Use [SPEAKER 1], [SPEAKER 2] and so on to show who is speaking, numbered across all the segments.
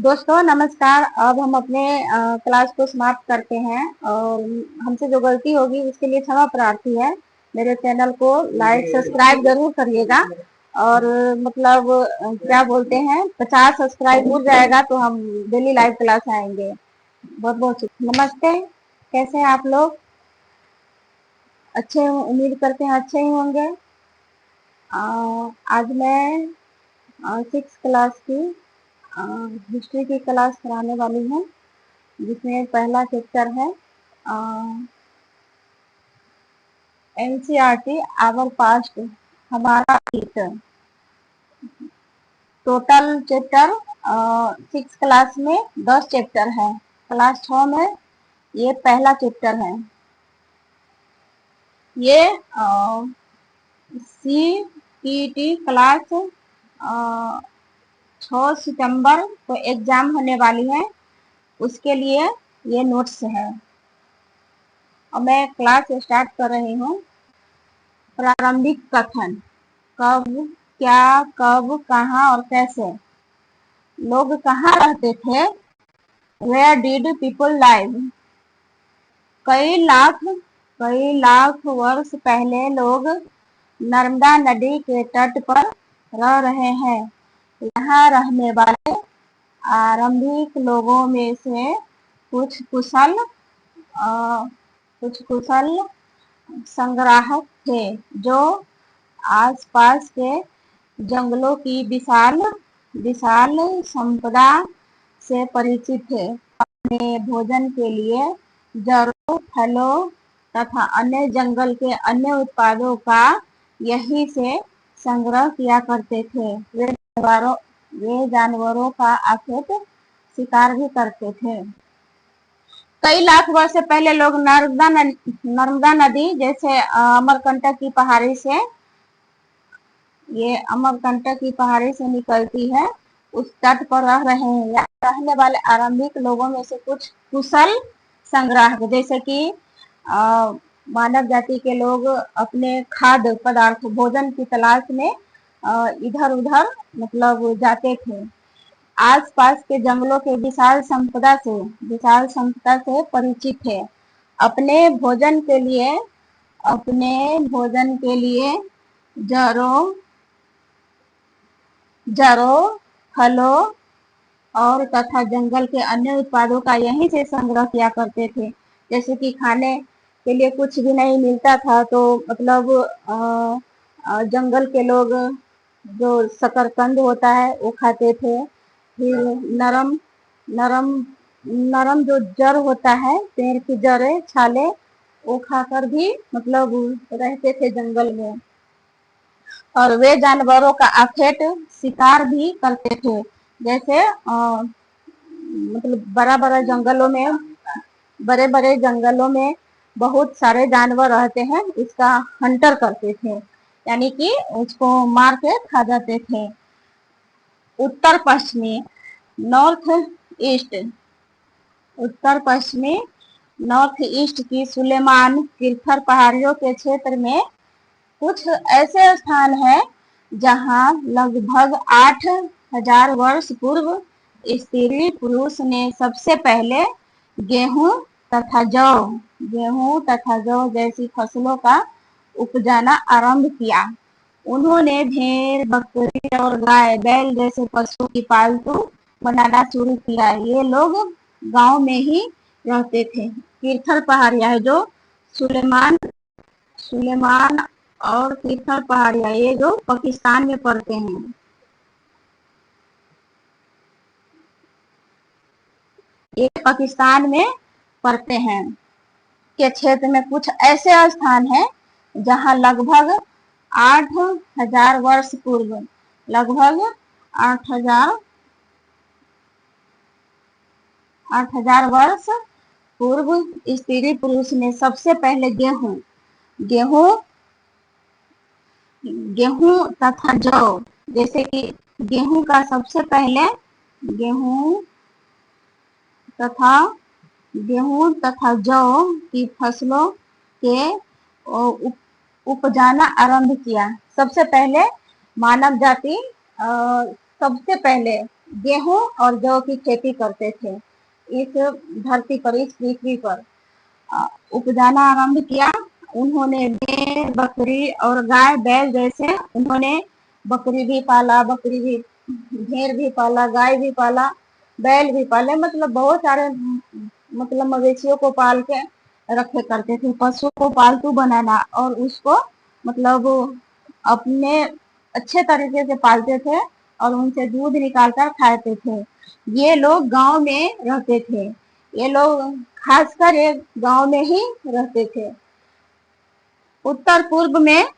[SPEAKER 1] दोस्तों नमस्कार। अब हम अपने क्लास को समाप्त करते हैं और हमसे जो गलती होगी उसके लिए क्षमा प्रार्थी है। मेरे चैनल को लाइक सब्सक्राइब जरूर करिएगा और मतलब क्या बोलते हैं 50 सब्सक्राइब हो जाएगा तो हम डेली लाइव क्लास आएंगे। बहुत बहुत नमस्ते। कैसे हैं आप लोग? अच्छे, उम्मीद करते हैं अच्छे ही होंगे। आज मैं 6 क्लास की हिस्ट्री की क्लास कराने वाली हूँ, जिसमें पहला चैप्टर है एनसीईआरटी आवर पास्ट, हमारा अतीत। टोटल चैप्टर 6 क्लास में 10 चैप्टर है। क्लास 6 में ये पहला चैप्टर है। ये CPT क्लास 6 सितंबर को एग्जाम होने वाली है, उसके लिए ये नोट्स है। और मैं क्लास स्टार्ट कर रही हूँ। प्रारंभिक कथन। कब, क्या, कब, कहाँ और कैसे लोग कहाँ रहते थे? Where did people live? कई लाख वर्ष पहले लोग नर्मदा नदी के तट पर रह रहे हैं। यहाँ रहने वाले आरंभिक लोगों में से कुछ कुशल संग्राहक थे जो आसपास के जंगलों की विशाल विशाल संपदा से परिचित थे। अपने भोजन के लिए जड़ों, फलों तथा अन्य जंगल के अन्य उत्पादों का यहीं से संग्रह किया करते थे। वे जानवरों का अखेट शिकार भी करते थे। कई लाख वर्ष से पहले लोग नर्मदा नदी जैसे अमरकंटक की पहाड़ी से, ये अमरकंटक की पहाड़ी से निकलती है, उस तट पर रह रहे हैं। यहाँ रहने वाले आरंभिक लोगों में से कुछ कुशल संग्राहक, जैसे कि मानव जाति के लोग अपने खाद्य पदार्थ भोजन की तलाश में इधर उधर मतलब जाते थे। आसपास के जंगलों के विशाल संपदा से परिचित थे। अपने भोजन के लिए जड़ों, फलों और तथा जंगल के अन्य उत्पादों का यहीं से संग्रह किया करते थे। जैसे कि खाने के लिए कुछ भी नहीं मिलता था तो मतलब जंगल के लोग जो शकरकंद होता है वो खाते थे। फिर नरम नरम नरम जो जड़ होता है, पेड़ की जड़ें, छाले, वो खाकर भी मतलब रहते थे जंगल में। और वे जानवरों का अखेट शिकार भी करते थे। जैसे मतलब बड़े बड़े जंगलों में बहुत सारे जानवर रहते हैं, इसका हंटर करते थे, यानी कि उसको मार के खा जाते थे। उत्तर पश्चिमी नॉर्थ ईस्ट उत्तर पश्चिमी नॉर्थ ईस्ट की सुलेमान किरथर पहाड़ियों के क्षेत्र में कुछ ऐसे स्थान हैं जहां लगभग 8,000 वर्ष पूर्व स्त्री पुरुष ने सबसे पहले गेहूं गेहूं तथा जौ जैसी फसलों का उपजाना आरंभ किया। उन्होंने भेड़, बकरी और गाय बैल जैसे पशुओं की पालतू बनाना शुरू किया। ये लोग गांव में ही रहते थे। किरथल पहाड़ियां है जो सुलेमान और किरथल पहाड़ियां, ये जो पाकिस्तान में पड़ते हैं। ये पाकिस्तान में पड़ते हैं के क्षेत्र में कुछ ऐसे स्थान हैं जहां लगभग 8,000 वर्ष पूर्व लगभग 8,000 वर्ष पूर्व स्त्री पुरुष ने सबसे पहले गेहूं गेहूं तथा जौ, जैसे कि गेहूं का सबसे पहले गेहूं तथा जौ की फसलों के उपजाना आरंभ किया। सबसे पहले मानव जाति सबसे पहले गेहूं और जौ की खेती करते थे इस धरती पर, इस पृथ्वी पर। उपजाना आरंभ किया। उन्होंने भेड़, बकरी और गाय बैल जैसे, उन्होंने बकरी भी पाला, बकरी भी, भेड़ भी पाला, गाय भी पाला, बैल भी पाले, मतलब बहुत सारे मतलब मवेशियों को पाल के रखे करते थे। पशु को पालतू बनाना और उसको मतलब अपने अच्छे तरीके से पालते थे और उनसे दूध निकाल कर खाते थे। ये लोग गांव में रहते थे। ये लोग खासकर एक गांव में ही रहते थे। उत्तर पूर्व में,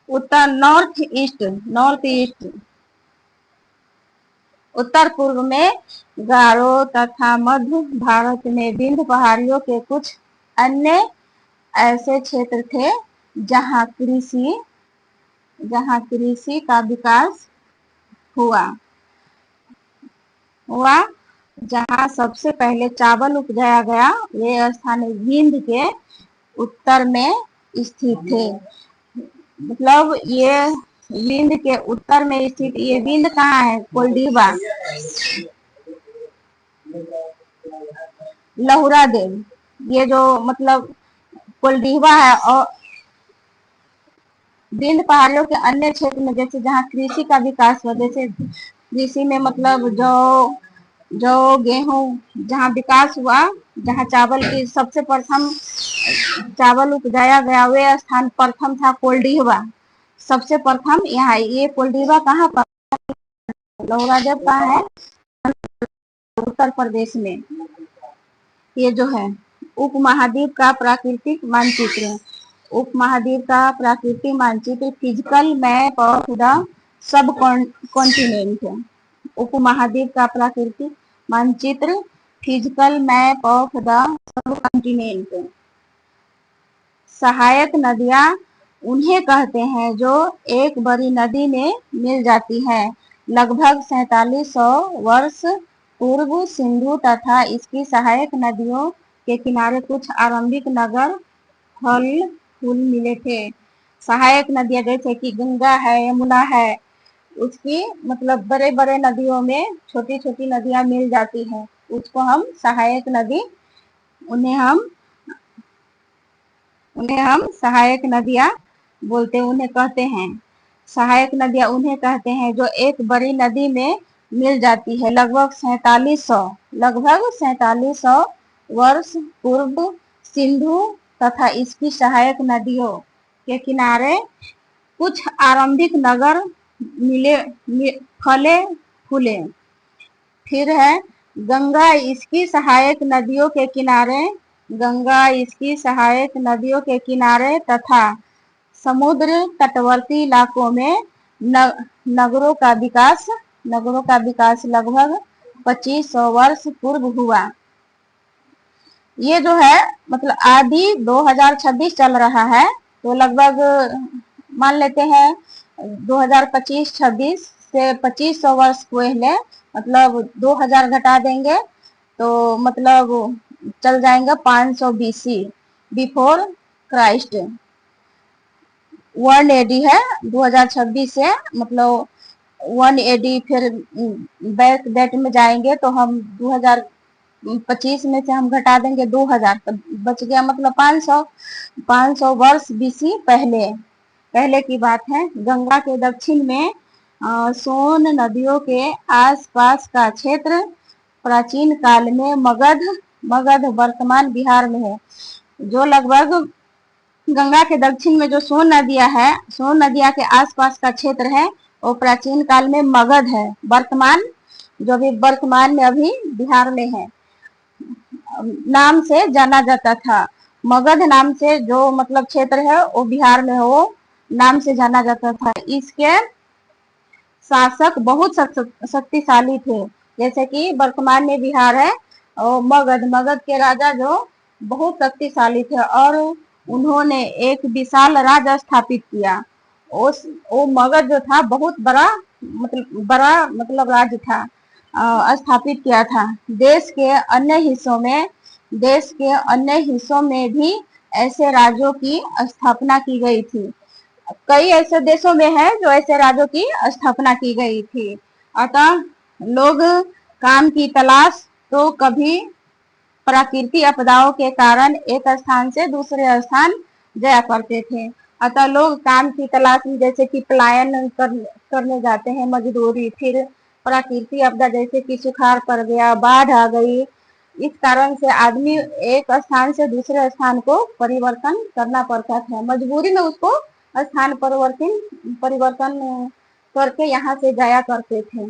[SPEAKER 1] उत्तर नॉर्थ ईस्ट उत्तर पूर्व में गारो तथा मध्य भारत में विंध्य पहाड़ियों के कुछ अन्य ऐसे क्षेत्र थे जहां कृषि जहां कृषि का विकास हुआ हुआ जहां सबसे पहले चावल उपजाया गया। वे स्थान विंध्य के उत्तर में स्थित थे। मतलब ये विंध्य के उत्तर में स्थित, ये विंध्य कहाँ है? कोल्डीबा, लहुरा देव, ये जो मतलब कोल्डीबा है। और विंध्य पहाड़ियों के अन्य क्षेत्र में, जैसे जहाँ कृषि का विकास हुआ, जैसे कृषि में मतलब जो जो गेहूं जहाँ विकास हुआ, जहाँ चावल की सबसे प्रथम चावल उपजाया गया, वे स्थान प्रथम था कोल्डीबा। सबसे प्रथम यहाँ, ये कोल्डीबा कहाँ पर? लौरादेव कहाँ है? उत्तर प्रदेश में। ये जो है उपमहाद्वीप का प्राकृतिक मानचित्र, उपमहाद्वीप का प्राकृतिक मानचित्र, physical map of the sub continent. उपमहाद्वीप का प्राकृतिक मानचित्र, physical map of the sub continent. सहायक नदियां उन्हें कहते हैं जो एक बड़ी नदी में मिल जाती है। लगभग 4700 वर्ष पूर्व सिंधु तथा इसकी सहायक नदियों के किनारे कुछ आरंभिक नगर फल फूल मिले थे। सहायक नदियां जैसे कि गंगा है, यमुना है, उसकी मतलब बड़े बड़े नदियों में छोटी छोटी नदियां मिल जाती हैं, उसको हम सहायक नदी, उन्हें हम उन्हें हम सहायक नदियां बोलते हैं, उन्हें कहते हैं सहायक नदियां। उन्हें कहते हैं जो एक बड़ी नदी में मिल जाती है। लगभग 4700 वर्ष पूर्व सिंधु तथा इसकी सहायक नदियों के किनारे कुछ आरंभिक नगर फले फूले। फिर है गंगा इसकी सहायक नदियों के किनारे, गंगा इसकी सहायक नदियों के किनारे तथा समुद्र तटवर्ती इलाकों में नगरों का विकास लगभग 2500 वर्ष पूर्व हुआ। ये जो है मतलब आदि 2026 चल रहा है, तो लगभग मान लेते हैं 2025-26 से 2500 वर्ष पहले, मतलब 2000 घटा देंगे तो मतलब चल जाएंगे 500 BC, बिफोर क्राइस्ट। 1 AD है 2026 से, मतलब 1 AD। फिर बैक डेट में जाएंगे तो हम 2025 में से हम घटा देंगे 2000, तो बच गया मतलब 500 वर्ष BC पहले पहले की बात है। गंगा के दक्षिण में सोन नदियों के आसपास का क्षेत्र प्राचीन काल में मगध वर्तमान बिहार में है। जो लगभग गंगा के दक्षिण में जो सोन नदियां है, सोन नदिया के आसपास का क्षेत्र है, वो प्राचीन काल में मगध है, वर्तमान जो भी वर्तमान में अभी बिहार में है, नाम से जाना जाता था। मगध नाम से जो मतलब क्षेत्र है वो बिहार में है, वो नाम से जाना जाता था। इसके शासक बहुत शक्तिशाली थे, जैसे कि वर्तमान में बिहार है और मगध के राजा जो बहुत शक्तिशाली थे और उन्होंने एक विशाल राज्य स्थापित किया। वो मगध जो था बहुत बड़ा मतलब राज्य था, स्थापित किया था। देश के अन्य हिस्सों में भी ऐसे राज्यों की स्थापना की गई थी। कई ऐसे देशों में है जो ऐसे राज्यों की स्थापना की गई थी। अतः लोग काम की तलाश तो कभी प्राकृतिक आपदाओं के कारण एक स्थान से दूसरे स्थान जाया करते थे। अतः लोग काम की तलाश में जैसे कि पलायन करने जाते हैं, मजदूरी, फिर प्राकृतिक आपदा जैसे कि सुखाड़ पड़ गया, बाढ़ आ गई, इस कारण से आदमी एक स्थान से दूसरे स्थान को परिवर्तन करना पड़ता था। मजबूरी में उसको स्थान परिवर्तन परिवर्तन करके यहाँ से जाया करते थे।